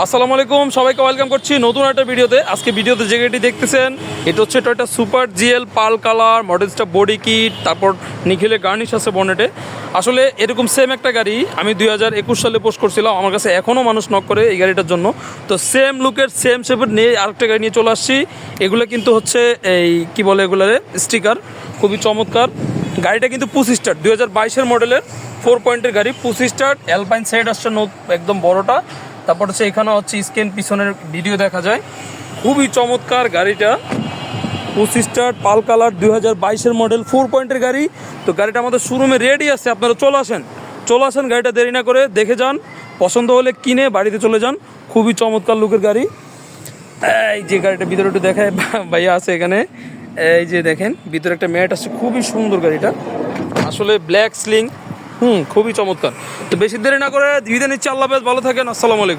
আসসালামু আলাইকুম, সবাইকে ওয়েলকাম করছি নতুন একটা ভিডিওতে। আজকে ভিডিওতে যে গাড়িটি দেখতেছেন এটা হচ্ছে টয়োটা সুপার জিএল পাল কালার মডেলসটা বডি কিট, তারপর নিখিলের গার্নিশ আছে বনেটে। আসলে এরকম সেম একটা গাড়ি আমি 2021 সালে পোস্ট করছিলাম, আমার কাছে এখনও মানুষ নক করে এই গাড়িটার জন্য। তো সেম লুকের সেম শেপের নিয়ে আরেকটা গাড়ি নিয়ে চলে আসছি। এগুলো কিন্তু হচ্ছে এই কি বলে এগুলারে স্টিকার, খুবই চমৎকার। গাড়িটা কিন্তু 25 স্টার্ট 2022-এর মডেলের 4 পয়েন্টের গাড়ি, 25 স্টার্ট অ্যালপাইন সাইড আসছে একদম বড়টা। তারপর হচ্ছে এখানে হচ্ছে স্ক্রিন পিছনের ভিডিও দেখা যায়, খুবই চমৎকার গাড়িটা। 25 স্টার পাল কালার 2022-এর মডেল 4 পয়েন্টের গাড়ি। তো গাড়িটা আমাদের শোরুমে রেডি আছে, আপনারা চলে আসেন গাড়িটা দেরি না করে দেখে যান, পছন্দ হলে কিনে বাড়িতে চলে যান। খুবই চমৎকার লুকের গাড়ি। এই যে গাড়িটা ভিতরে একটু দেখায়, ভাইয়া আছে এখানে। এই যে দেখেন ভিতরে একটা ম্যাট আছে, খুবই সুন্দর গাড়িটা, আসলে ব্ল্যাক স্লিং, খুবই চমৎকার। তো বেশি দেরি না করে ধীরে নিচ্ছে। আল্লাহ হাফেজ, ভালো থাকেন, আসসালামু আলাইকুম।